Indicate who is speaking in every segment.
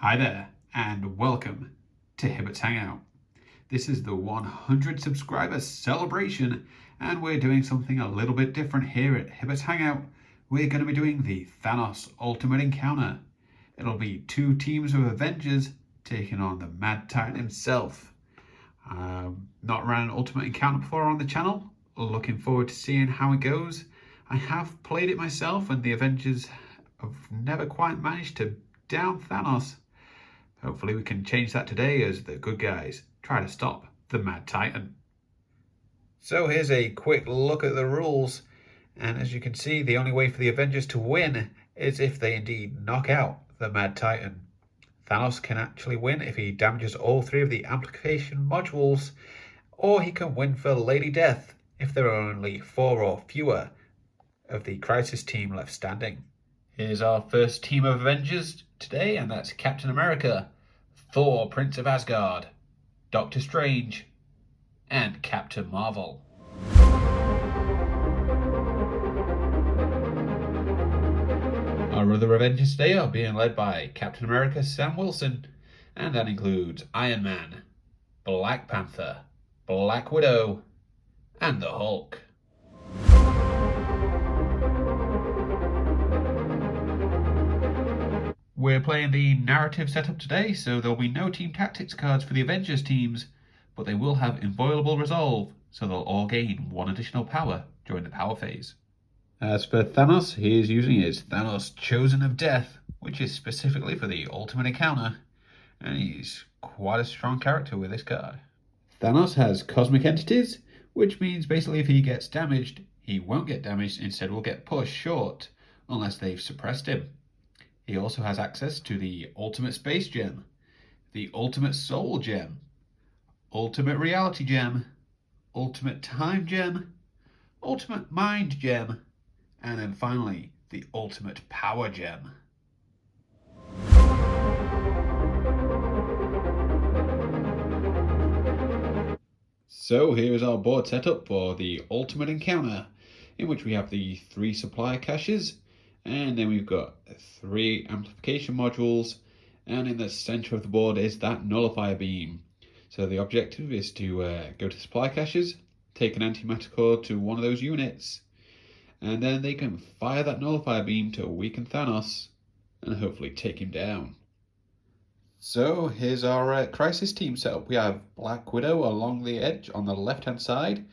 Speaker 1: Hi there, and welcome to Hibbert's Hangout. This is the 100 subscriber celebration, and we're doing something a little bit different here at Hibbert's Hangout. We're going to be doing the Thanos Ultimate Encounter. It'll be two teams of Avengers taking on the Mad Titan himself. Not ran an Ultimate Encounter before on the channel. Looking forward to seeing how it goes. I have played it myself, and the Avengers have never quite managed to down Thanos. Hopefully we can change that today as the good guys try to stop the Mad Titan. So here's a quick look at the rules, and as you can see, the only way for the Avengers to win is if they indeed knock out the Mad Titan. Thanos can actually win if he damages all three of the amplification modules, or he can win for Lady Death if there are only 4 or fewer of the Crisis team left standing. Here's our first team of Avengers today, and that's Captain America, Thor, Prince of Asgard, Doctor Strange, and Captain Marvel. Our other Avengers today are being led by Captain America Sam Wilson, and that includes Iron Man, Black Panther, Black Widow, and the Hulk. We're playing the narrative setup today, so there'll be no team tactics cards for the Avengers teams, but they will have inviolable resolve, so they'll all gain 1 additional power during the power phase. As for Thanos, he is using his Thanos Chosen of Death, which is specifically for the Ultimate Encounter, and he's quite a strong character with this card. Thanos has Cosmic Entities, which means basically if he gets damaged, he won't get damaged, instead will get pushed short, unless they've suppressed him. He also has access to the Ultimate Space Gem, the Ultimate Soul Gem, Ultimate Reality Gem, Ultimate Time Gem, Ultimate Mind Gem, and then finally the Ultimate Power Gem. So here is our board setup for the Ultimate Encounter, in which we have the 3 supplier caches, and then we've got 3 amplification modules, and in the center of the board is that nullifier beam. So the objective is to go to supply caches, take an antimatter core to one of those units, and then they can fire that nullifier beam to weaken Thanos and hopefully take him down. So here's our Crisis team setup. We have Black Widow along the edge on the left hand side,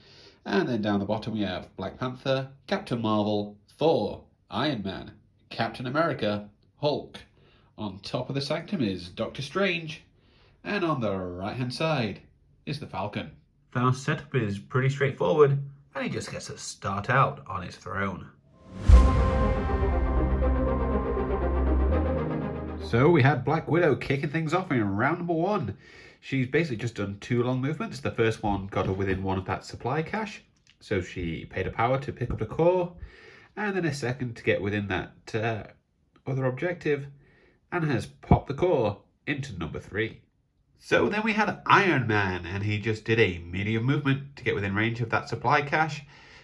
Speaker 1: and then down the bottom we have Black Panther, Captain Marvel, Thor, Iron Man, Captain America, Hulk. On top of the sanctum is Doctor Strange, and on the right hand side is the Falcon. Thanos' setup is pretty straightforward, and he just gets to start out on his throne. So we had Black Widow kicking things off in round number 1. She's basically just done 2 long movements. The first one got her within 1 of that supply cache, so she paid a power to pick up the core, and then a second to get within that other objective, and has popped the core into number 3. So then we had Iron Man, and he just did a medium movement to get within range of that supply cache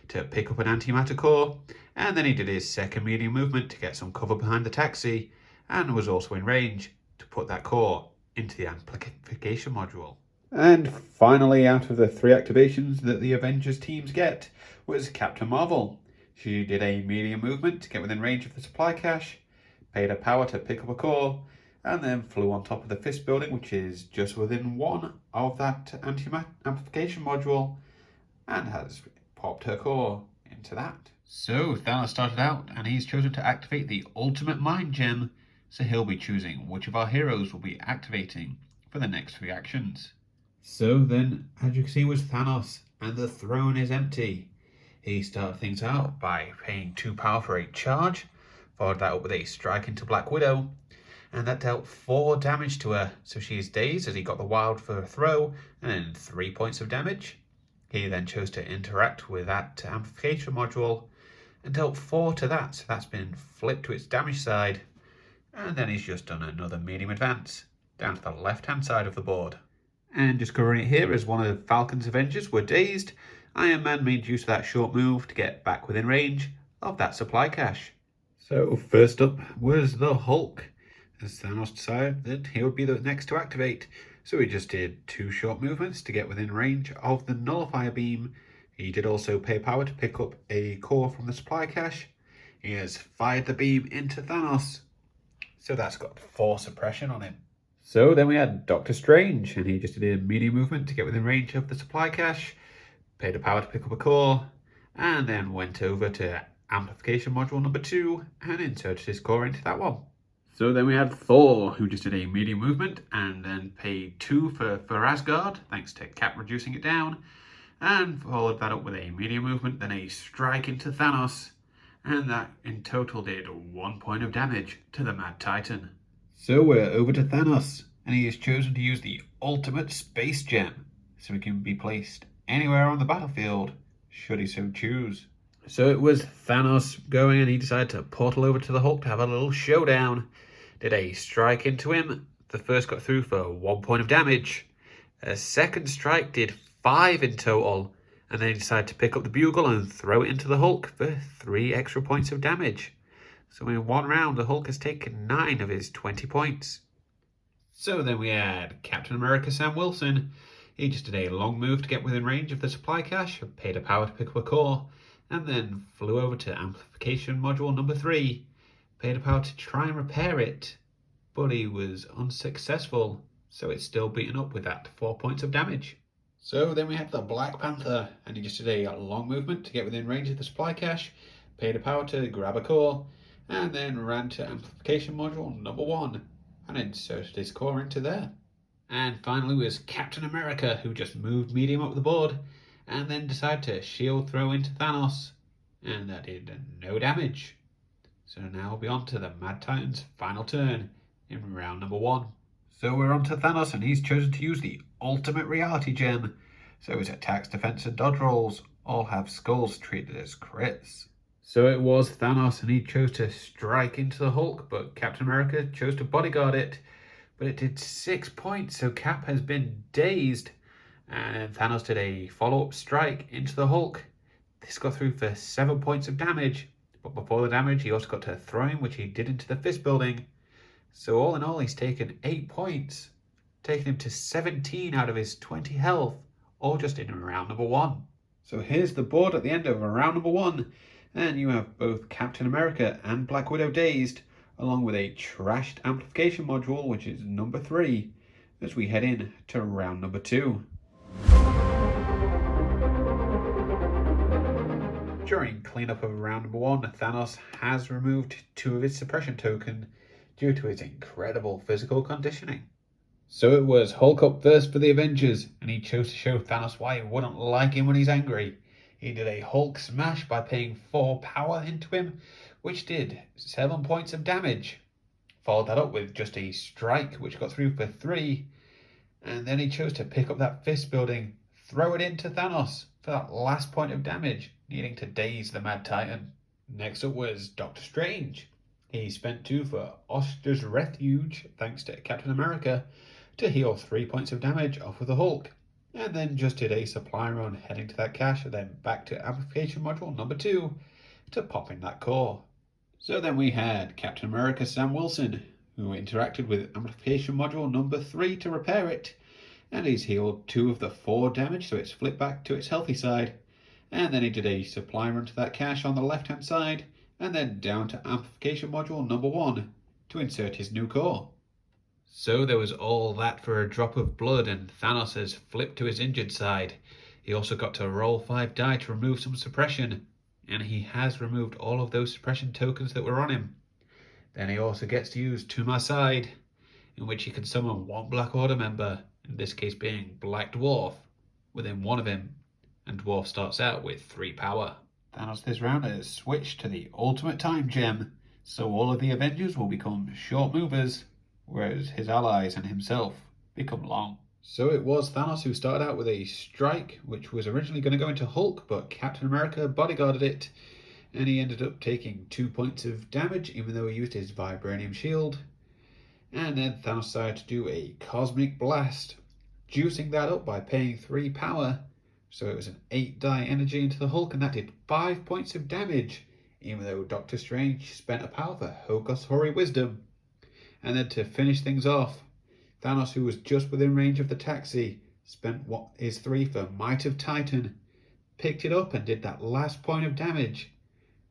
Speaker 1: to pick up an antimatter core, and then he did his second medium movement to get some cover behind the taxi, and was also in range to put that core into the amplification module. And finally, out of the 3 activations that the Avengers teams get, was Captain Marvel. She did a medium movement to get within range of the supply cache, paid a power to pick up a core, and then flew on top of the fist building, which is just within 1 of that amplification module, and has popped her core into that. So Thanos started out, and he's chosen to activate the Ultimate Mind Gem, so he'll be choosing which of our heroes will be activating for the next 3 actions. So then, as you can see, was Thanos, and the throne is empty. He started things out by paying 2 power for a charge, followed that up with a strike into Black Widow, and that dealt 4 damage to her, so she is dazed as he got the wild for a throw, and then 3 points of damage. He then chose to interact with that amplification module, and dealt 4 to that, so that's been flipped to its damage side, and then he's just done another medium advance, down to the left hand side of the board. And just covering it here, as one of Falcon's Avengers were dazed, Iron Man made use of that short move to get back within range of that supply cache. So first up was the Hulk. as Thanos decided that he would be the next to activate. So he just did 2 short movements to get within range of the nullifier beam. He did also pay power to pick up a core from the supply cache. He has fired the beam into Thanos. So that's got 4 suppression on him. So then we had Doctor Strange, and he just did a medium movement to get within range of the supply cache, paid a power to pick up a core, and then went over to amplification module number 2 and inserted his core into that one. So then we had Thor, who just did a medium movement and then paid 2 for Asgard, thanks to Cap reducing it down, and followed that up with a medium movement, then a strike into Thanos, and that in total did 1 point of damage to the Mad Titan. So we're over to Thanos, and he has chosen to use the ultimate space gem, so he can be placed anywhere on the battlefield, should he so choose. So it was Thanos going, and he decided to portal over to the Hulk to have a little showdown. Did a strike into him. The first got through for 1 point of damage. A second strike did 5 in total, and then he decided to pick up the bugle and throw it into the Hulk for 3 extra points of damage. So in 1 round, the Hulk has taken 9 of his 20 points. So then we had Captain America Sam Wilson. He just did a long move to get within range of the supply cache, paid a power to pick up a core, and then flew over to amplification module number 3. Paid a power to try and repair it, but he was unsuccessful, so it's still beaten up with that 4 points of damage. So then we had the Black Panther, and he just did a long movement to get within range of the supply cache, paid a power to grab a core, and then ran to amplification module number 1 and inserted his core into there. And finally was Captain America, who just moved medium up the board and then decided to shield throw into Thanos, and that did no damage. So now we'll be on to the Mad Titan's final turn in round number 1. So we're on to Thanos, and he's chosen to use the ultimate reality gem. So his attacks, defense, and dodge rolls all have skulls treated as crits. So it was Thanos, and he chose to strike into the Hulk, but Captain America chose to bodyguard it. But it did 6 points, so Cap has been dazed. And Thanos did a follow-up strike into the Hulk. This got through for 7 points of damage. But before the damage, he also got to throw him, which he did into the fist building. So all in all, he's taken 8 points, taking him to 17 out of his 20 health, all just in round number 1. So here's the board at the end of round number 1, and you have both Captain America and Black Widow dazed, along with a trashed amplification module, which is number 3, as we head in to round number 2. During cleanup of round number 1, Thanos has removed 2 of his suppression token due to his incredible physical conditioning. So it was Hulk up first for the Avengers, and he chose to show Thanos why he wouldn't like him when he's angry. He did a Hulk smash by paying 4 power into him, which did 7 points of damage. Followed that up with just a strike, which got through for 3, and then he chose to pick up that fist building, throw it into Thanos for that last point of damage, needing to daze the Mad Titan. Next up was Doctor Strange. He spent 2 for Oster's Refuge, thanks to Captain America, to heal 3 points of damage off of the Hulk, and then just did a supply run heading to that cache, and then back to amplification module number 2 to pop in that core. So then we had Captain America Sam Wilson, who interacted with amplification module number 3 to repair it, and he's healed 2 of the 4 damage, so it's flipped back to its healthy side. And then he did a supply run to that cache on the left hand side, and then down to amplification module number 1 to insert his new core. So there was all that for a drop of blood, and Thanos has flipped to his injured side. He also got to roll 5 die to remove some suppression, and he has removed all of those suppression tokens that were on him. Then he also gets to use To My Side, in which he can summon 1 Black Order member, in this case being Black Dwarf, within 1 of him, and Dwarf starts out with 3 power. Thanos this round has switched to the Ultimate Time Gem, so all of the Avengers will become short movers, whereas his allies and himself become long. So it was Thanos who started out with a strike, which was originally going to go into Hulk, but Captain America bodyguarded it, and he ended up taking 2 points of damage, even though he used his Vibranium Shield. And then Thanos decided to do a Cosmic Blast, juicing that up by paying 3 power. So it was an 8 die energy into the Hulk, and that did 5 points of damage, even though Doctor Strange spent a power for Hokos Hoary Wisdom. And then to finish things off, Thanos, who was just within range of the taxi, spent what is 3 for Might of Titan, picked it up and did that last point of damage,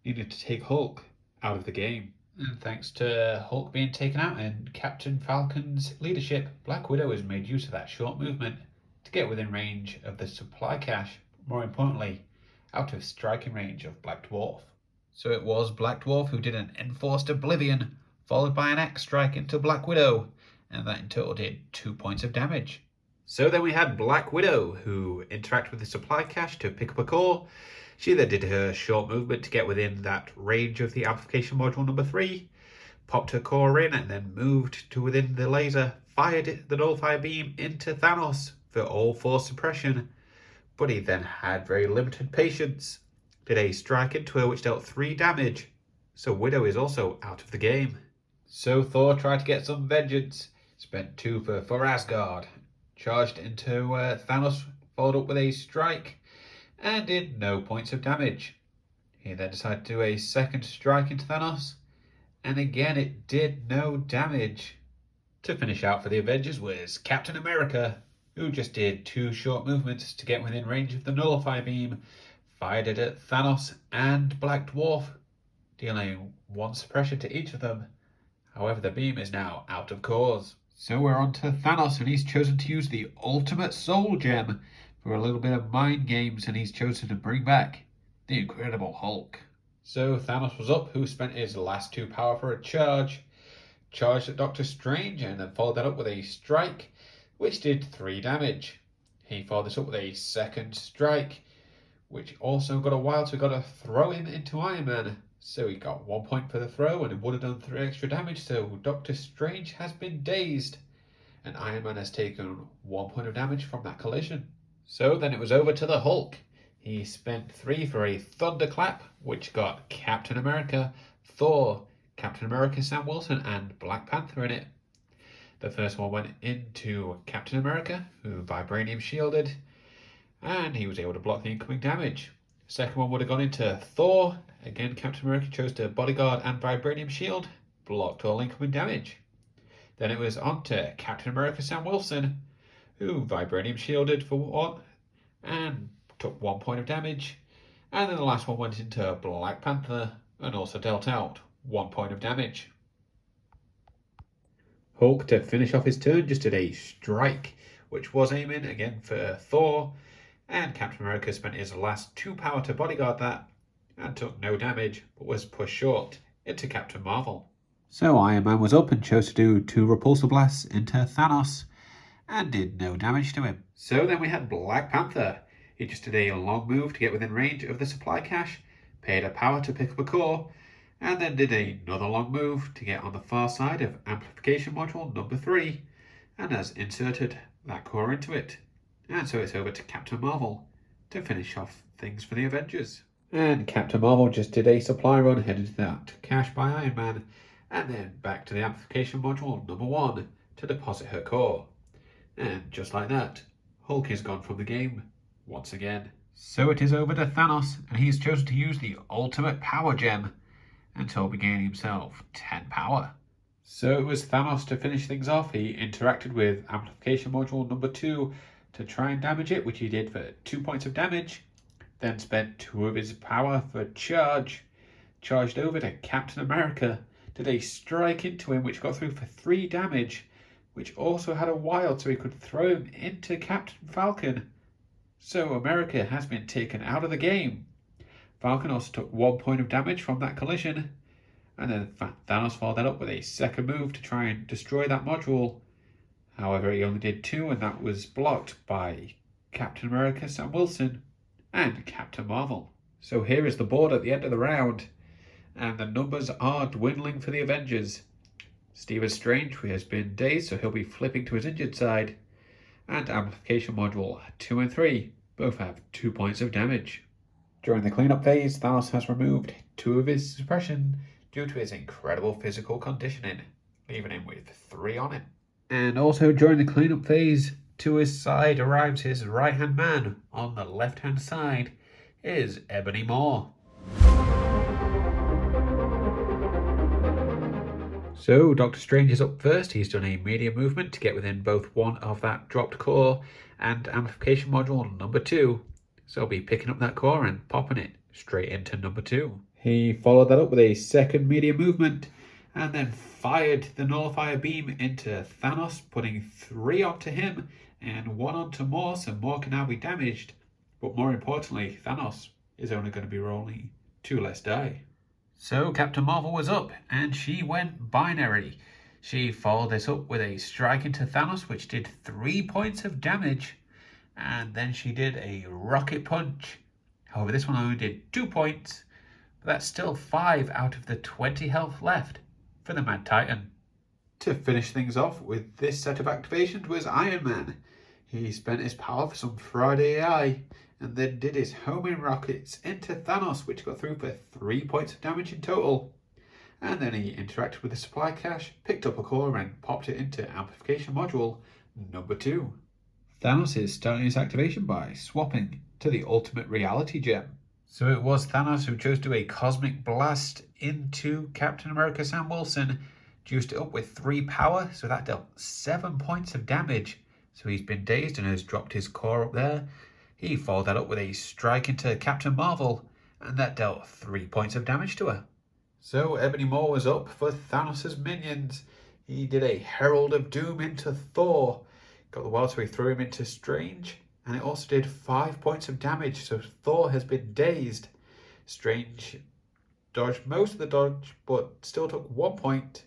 Speaker 1: needed to take Hulk out of the game. And thanks to Hulk being taken out and Captain Falcon's leadership, Black Widow has made use of that short movement to get within range of the supply cache, more importantly, out of striking range of Black Dwarf. So it was Black Dwarf who did an Enforced Oblivion, followed by an Axe Strike into Black Widow, and that in total did 2 points of damage. So then we had Black Widow, who interacted with the supply cache to pick up a core. She then did her short movement to get within that range of the amplification module number 3, popped her core in, and then moved to within the laser, fired the nullify beam into Thanos for all force suppression. But he then had very limited patience, did a strike into her which dealt 3 damage. So Widow is also out of the game. So Thor tried to get some vengeance, spent 2 for Asgard, charged into Thanos, followed up with a strike, and did no points of damage. He then decided to do a second strike into Thanos, and again it did no damage. To finish out for the Avengers was Captain America, who just did 2 short movements to get within range of the nullify beam, fired it at Thanos and Black Dwarf, dealing 1 suppression to each of them. However, the beam is now out of cores. So we're on to Thanos, and he's chosen to use the ultimate soul gem for a little bit of mind games, and he's chosen to bring back the Incredible Hulk. So Thanos was up, who spent his last 2 power for a charged at Doctor Strange, and then followed that up with a strike, which did 3 damage. He followed this up with a second strike, which also got a wild, so we got to throw him into Iron Man. So he got 1 point for the throw, and it would have done 3 extra damage, so Doctor Strange has been dazed, and Iron Man has taken 1 point of damage from that collision. So then it was over to the Hulk. He spent 3 for a thunderclap, which got Captain America, Thor, Captain America Sam Wilson, and Black Panther in it. The first one went into Captain America, who vibranium shielded, and he was able to block the incoming damage. The second one would have gone into Thor. Again, Captain America chose to bodyguard and vibranium shield, blocked all incoming damage. Then it was on to Captain America Sam Wilson, who vibranium shielded for 1 and took 1 point of damage. And then the last one went into Black Panther and also dealt out 1 point of damage. Hulk, to finish off his turn, just did a strike, which was aiming again for Thor, and Captain America spent his last 2 power to bodyguard that and took no damage, but was pushed short into Captain Marvel. So Iron Man was up and chose to do 2 repulsor blasts into Thanos and did no damage to him. So then we had Black Panther. He just did a long move to get within range of the supply cache, paid a power to pick up a core, and then did another long move to get on the far side of amplification module number 3, and has inserted that core into it. And so it's over to Captain Marvel to finish off things for the Avengers. And Captain Marvel just did a supply run, headed to that cache by Iron Man, and then back to the amplification module number 1 to deposit her core. And just like that, Hulk is gone from the game once again. So it is over to Thanos, and he's chosen to use the ultimate power gem until regaining himself 10 power. So it was Thanos to finish things off. He interacted with amplification module number 2 to try and damage it, which he did for 2 points of damage. Then spent 2 of his power for charged over to Captain America, did a strike into him which got through for 3 damage, which also had a wild so he could throw him into Captain Falcon. So America has been taken out of the game. Falcon also took 1 point of damage from that collision, and then Thanos followed that up with a second move to try and destroy that module. However, he only did 2, and that was blocked by Captain America Sam Wilson and Captain Marvel. So here is the board at the end of the round, and the numbers are dwindling for the Avengers. Stephen Strange has been dazed, so he'll be flipping to his injured side, and amplification module 2 and 3 both have 2 points of damage. During the cleanup phase, Thanos has removed 2 of his suppression due to his incredible physical conditioning, leaving him with 3 on him. And also during the cleanup phase, to his side arrives his right-hand man. On the left-hand side is Ebony Maw. So Doctor Strange is up first. He's done a media movement to get within both one of that dropped core and amplification module number 2. So he'll be picking up that core and popping it straight into number 2. He followed that up with a second media movement and then fired the nullifier beam into Thanos, putting 3 onto him and 1 onto Moore, so Moore can now be damaged. But more importantly, Thanos is only going to be rolling 2 less die. So Captain Marvel was up and she went binary. She followed this up with a strike into Thanos, which did 3 points of damage. And then she did a rocket punch. However, this one only did 2 points. But that's still 5 out of the 20 health left for the Mad Titan. To finish things off with this set of activations was Iron Man. He spent his power for some Friday AI and then did his homing rockets into Thanos, which got through for 3 points of damage in total. And then he interacted with the supply cache, picked up a core and popped it into amplification module number 2. Thanos is starting his activation by swapping to the ultimate reality gem. So it was Thanos who chose to do a cosmic blast into Captain America Sam Wilson, juiced it up with 3 power, so that dealt 7 points of damage. So he's been dazed and has dropped his core up there. He followed that up with a strike into Captain Marvel, and that dealt 3 points of damage to her. So Ebony Maw was up for Thanos' minions. He did a Herald of Doom into Thor, got the wild, so he threw him into Strange, and it also did 5 points of damage, so Thor has been dazed. Strange dodged most of the dodge, but still took 1 point,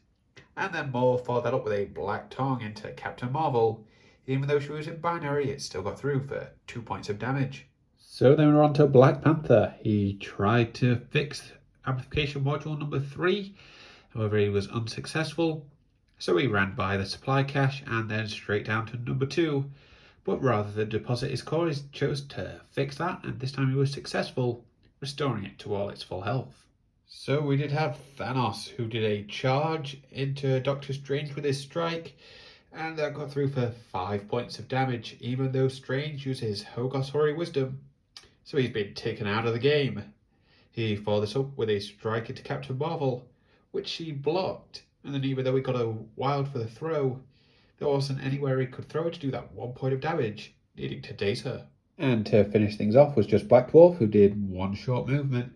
Speaker 1: and then Maw followed that up with a Black Tongue into Captain Marvel. Even though she was in binary, it still got through for 2 points of damage. So then we're on to Black Panther. He tried to fix amplification module number 3, however he was unsuccessful. So he ran by the supply cache and then straight down to number 2. But rather than deposit his core, he chose to fix that, and this time he was successful, restoring it to all its full health. So we did have Thanos, who did a charge into Doctor Strange with his strike, and that got through for 5 points of damage, even though Strange uses Hogos Hoary Wisdom, so he's been taken out of the game. He followed this up with a strike into Captain Marvel, which she blocked, and then even though he got a wild for the throw, there wasn't anywhere he could throw to do that 1 point of damage, needing to daze her. And to finish things off was just Black Dwarf, who did 1 short movement,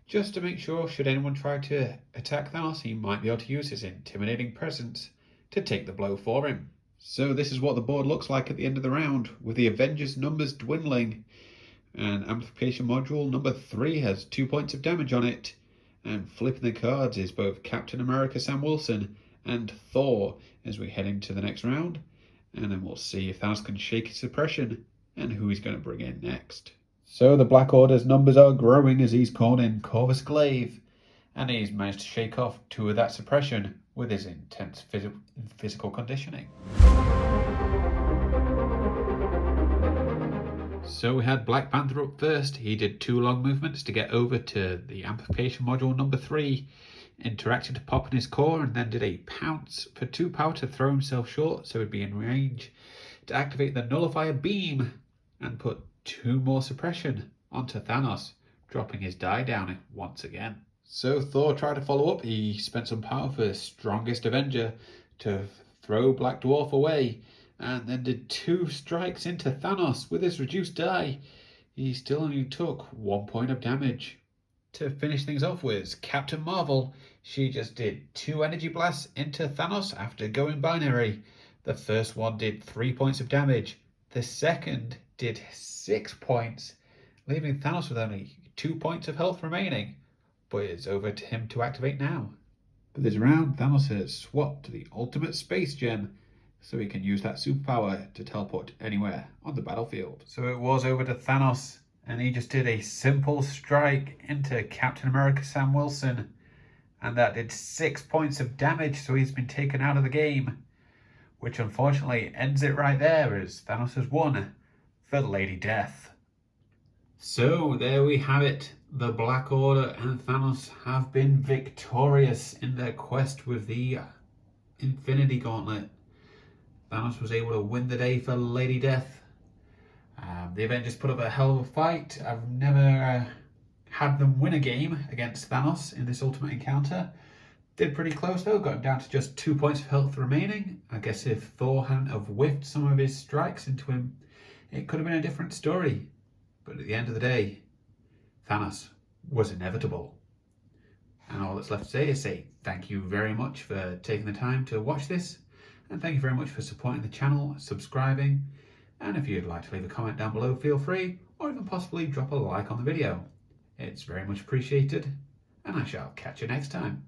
Speaker 1: just to make sure should anyone try to attack Thanos, he might be able to use his intimidating presence to take the blow for him. So this is what the board looks like at the end of the round, with the Avengers numbers dwindling. And amplification module number 3 has 2 points of damage on it. And flipping the cards is both Captain America Sam Wilson and Thor as we head into the next round. And then we'll see if Thanos can shake his suppression and who he's going to bring in next. So the Black Order's numbers are growing as he's called in Corvus Glaive. And he's managed to shake off 2 of that suppression with his intense physical conditioning. So we had Black Panther up first. He did 2 long movements to get over to the amplification module number 3, interacted to pop in his core, and then did a pounce for 2 power to throw himself short, so he'd be in range to activate the nullifier beam and put 2 more suppression onto Thanos, dropping his die down once again. So Thor tried to follow up. He spent some power for Strongest Avenger to throw Black Dwarf away, and then did 2 strikes into Thanos with his reduced die. He still only took 1 point of damage. To finish things off was Captain Marvel. She just did 2 energy blasts into Thanos after going binary. The first one did 3 points of damage. The second did 6 points, leaving Thanos with only 2 points of health remaining. But it's over to him to activate now. For this round, Thanos has swapped to the ultimate space gem, so he can use that superpower to teleport anywhere on the battlefield. So it was over to Thanos, and he just did a simple strike into Captain America Sam Wilson, and that did 6 points of damage, so he's been taken out of the game, which unfortunately ends it right there as Thanos has won for Lady Death. So there we have it. The Black Order and Thanos have been victorious in their quest with the Infinity Gauntlet. Thanos was able to win the day for Lady Death. The Avengers put up a hell of a fight. I've never had them win a game against Thanos in this Ultimate Encounter, Did pretty close though, got him down to just 2 points of health remaining. I guess if Thor hadn't have whiffed some of his strikes into him, it could have been a different story. But at the end of the day, Thanos was inevitable. And all that's left to say is say thank you very much for taking the time to watch this, and thank you very much for supporting the channel, subscribing, and if you'd like to leave a comment down below, feel free, or even possibly drop a like on the video. It's very much appreciated, and I shall catch you next time.